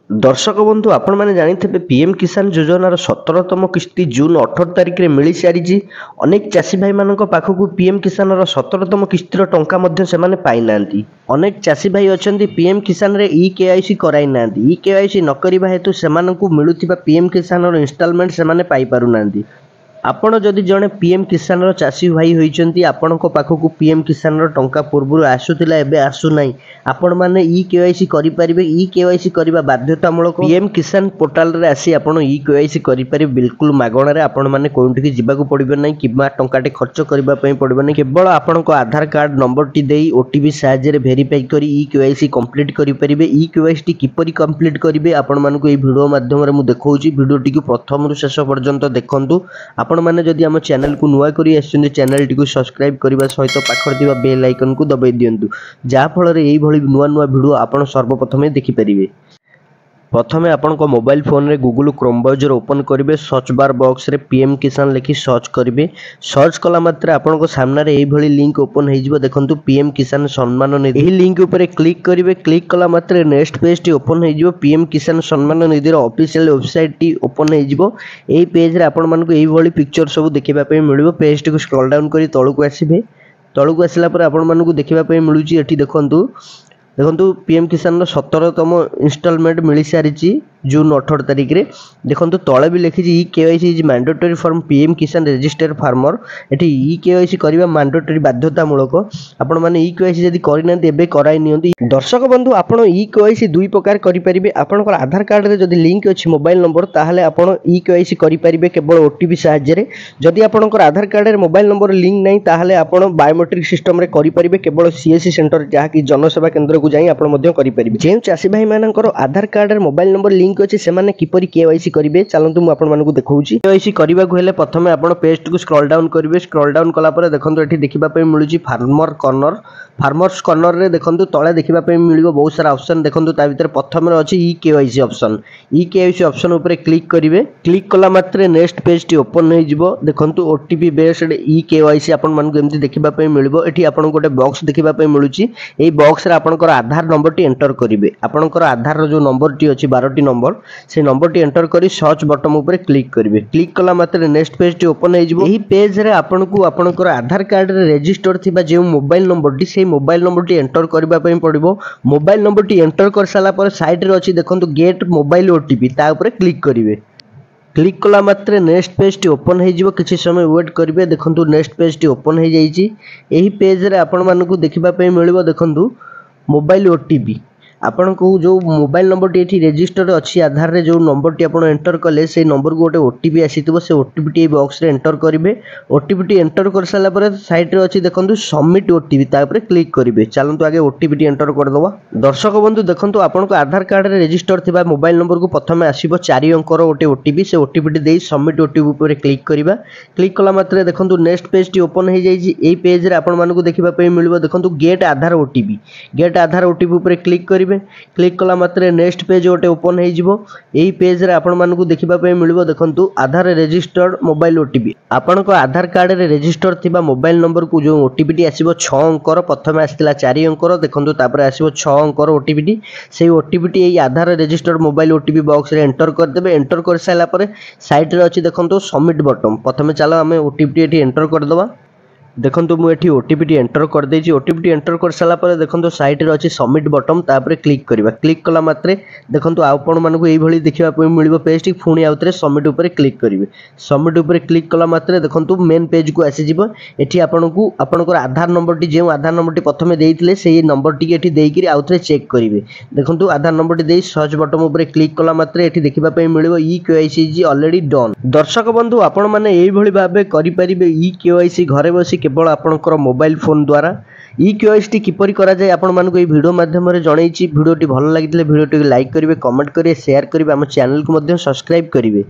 दर्शक बंधु आपण मैंने जानी पीएम किसान योजनार 17तम किस्ती जून 18 तारिख में मिल सारी। अनेक चाषी भाई मान पाखक पीएम किसान 17तम किस्तिर टंका से पाई ना। अनेक चाषी भाई अच्छा पीएम किसान रे ई केवाईसी कराई ना। ई केवाईसी न करबा हेतु से मिलुथिबा पीएम किसान इंस्टॉलमेंट से पाई पारु ना। आपण जदि जड़े पीएम किसान चाषी भाई होती आपण पाखक पीएम किसान टंका पूर्व आसूला एवं आसूना आपण मैंने ई केवाईसी करें। ई केवाईसी करने बाध्यतामूलक पीएम किसान पोर्टाल रे आसी आपण ई केवाईसी करें बिल्कुल मागणार। आपण मैंने कौटी जावाक पड़ो ना कि टंकाटे खर्च करने पड़ो ना। केवल आपण आधार कार्ड नंबर टी दे ओटीपी साहाय्य वेरीफाई कर ई केवाईसी कंप्लीट करें। ई केवाईसी किपरि कंप्लीट करेंगे आपण मानक वीडियो माध्यम में देखा। वीडियो टी प्रथम शेष पर्यंत देखूँ। आपण मैंने जदि आम चैनल को नुआ करी आसुँच चैनल टी सब्सक्राइब करने सहित पाखर थिबा बेल आइकन को दबाई दिंतु जहाँफल ये नुआ नुआ वीडियो आपण सर्वप्रथम देखिपारे। प्रथमे आपण मोबाइल फोन रे गूगल क्रोम ब्राउजर ओपन करेंगे। सर्च बार बॉक्स रे पीएम किसान लिखि सर्च करेंगे। सर्च कला मात्रे आपण सामने यही लिंक ओपन हो देखो पीएम किसान सम्मान निधि। यही लिंक उपर क्लिक करेंगे। क्लिक कला मात्रे नेक्स्ट पेज टी ओपन हो पीएम किसान Samman Nidhi official website T open हो। पेज रे आपण मानक यही पिक्चर सब देखा मिल। पेज टी स्क्रॉल डाउन कर तलू आसबे। तलू आसला आपण मानक देखा मिलूँ ये देखु देखो पीएम किसान 17तम इंस्टॉलमेंट मिल सारी जून 18 तारिख में। देखो तले भी लिखी ई KYC is mandatory for PM किसान रजिस्टर्ड फार्मर। ये ई केवाईसी करवा मैंडेटरी बाध्यतामूलक। आपण मैंने ई केवाईसी जदि करना एबे कराई नियंती। दर्शक बंधु आपण ई केवाईसी दुई प्रकार करेंगे। आपंकर आधार कार्ड रे जदि लिंक अच्छी मोबाइल नंबर ताहले आपण ई केवाईसी करेंगे केवल ओटीपी साहाय्य। जदि आपंकर आधार कार्ड रे मोबाइल नंबर लिंक नहीं ताहले आपण बायोमेट्रिक सिस्टम रे करेंगे केवल सीएससी सेंटर जहाँकि जनसेवा केंद्र को जाई आपण मध्य करेंगे। जो चाषी भाई मानकर आधार कार्ड रे मोबाइल नंबर लिंक अच्छे से किपरि केवाईसी करेंगे चलतु मुझे देखा। केवाईसी करने को हेले प्रथमे आपण पेज को स्क्रॉल डाउन करेंगे। स्क्रॉल डाउन कलापर देखो ये देखा मिलूँ फार्मर कॉर्नर। फार्मर्स कॉर्नर रे देखो तले देखा मिल बहुत सारा ऑप्शन। देखो भर प्रथम अच्छी e KYC option. E KYC option उपर क्लिक करेंगे। क्लिक कला मात्रे नेक्स्ट पेज टी ओपन हो देखो ओटीपी बेस्ड ई केवाईसी आपण मानक एमती देखा मिल। ये आपको गोटे बॉक्स देखा मिलूँ। यही बॉक्स रे आपनकर आधार नंबर टी एंटर करेंगे। आपनकर आधार जो नंबर टी अच्छी 12टी नंबर से नंबर टी एंटर करी सर्च बटन उपर क्लिक करेंगे। क्लिक कला मात्रे नेक्स्ट पेज टी ओपन हो। यही पेज रे आपनको आपनकर आधार कार्ड रे रजिस्टर थिबा जो मोबाइल नंबर टी से मोबाइल नंबर टी एंटर करबा पड़ो। मोबाइल नंबर टी एंटर कर साला पर साइड रे अच्छी देखो गेट मोबाइल ओटीपी ता ऊपर क्लिक करेंगे। क्लिक कला मात्रे नेक्स्ट पेज टी ओपन हो। किसी समय वेट करेंगे। देखो नेक्स्ट पेज टी ओपन हो जाइए। यही पेज रे आपण मानकु देखिबा पे मिलिबो। देखो मोबाइल ओटीपी आपण को जो मोबाइल नंबर टी रजिस्टर अच्छी आधार रे जो नंबर टी आपण एंटर कले से नंबर को गोटे ओटीपी आसीथिबो। से ओटीपी टी बॉक्स रे एंटर करेंगे। ओटीपी टी एंटर कर साला पर साइड रे अच्छी देखो सबमिट ओटीपी ता ऊपर क्लिक करेंगे। चलतु आगे ओटीपी टी एंटर कर दवा। दर्शक बंधु देखो आपण को आधार कार्ड रे रजिस्टर थिबा मोबाइल नंबर को प्रथमे आसीबो 4 अंकर गोटे ओटीपी। से ओटीपी टी देई सबमिट ओटीपी ऊपर क्लिक करबा। क्लिक कला मात्रे देखो नेक्स्ट पेज टी ओपन हो जाइए। एई पेज रे आपण मानकु देखिबा पे मिलबो। देखो गेट आधार ओटीपी। गेट आधार ओटीपी ऊपर क्लिक करेंगे। क्लिक कला मात्रे नेक्स्ट पेज गोटे ओपन हो। यही पेज रे आपण मानकु देखिबा पे मिलबो। देखंतु आधार रजिस्टर्ड मोबाइल ओटीपी। आपण को आधार कार्ड रे रजिस्टर थिबा मोबाइल नंबर को जो ओटीपी टी आसीबो 6 अंकर। प्रथमे आसीला 4 अंकर। देखंतु तापर आसीबो 6 अंकर ओटीपी टी। सेही ओटीपी टी एई आधार रजिस्टर्ड मोबाइल ओटीपी बॉक्स रे एंटर कर देबे। एंटर कर साला पर साइड रे अछि देखंतु सबमिट बटन। प्रथमे चलो हमें ओटीपी टी एठी एंटर कर दबा। देखो मुझे ओटीपी टी एंटर कर देछि। ओटीपी टी एंटर कर साला पर देखो साइड रे अच्छी सबमिट बटन तापर क्लिक करबा। क्लिक कला मात्रे देखो आपण मानकु एई भली देखिबा पे मिलिबो पेज टी। पुणी आउतरे सबमिट ऊपर क्लिक करेंगे। सबमिट ऊपर क्लिक कला मात्रे देखो मेन पेज को आसी जिवो। एठी आपनकु आपनकर आधार नंबर टी जे आधार नंबर टी प्रथमे देइथिले सेही नंबर टी एठी देइकरी आउतरे चेक करेंगे। देखो आधार नंबर टी देई सर्च बटन ऊपर क्लिक कला मात्रे एठी देखिबा पे मिलिबो e KYC is already done. दर्शक बंधु आपण माने एई भली भाबे करि परिबे ई केवाईसी घरे बसी केवल आपनकर मोबाइल फोन द्वारा। ई केवाईसी किपरि करा जाय आपण मानकु ए वीडियो माध्यम रे जणैछि। वीडियोटी भल लागितले वीडियोटी लाइक करिवे, कमेंट करिवे, शेयर करिवे, हम चैनल को मध्य सब्सक्राइब करिवे।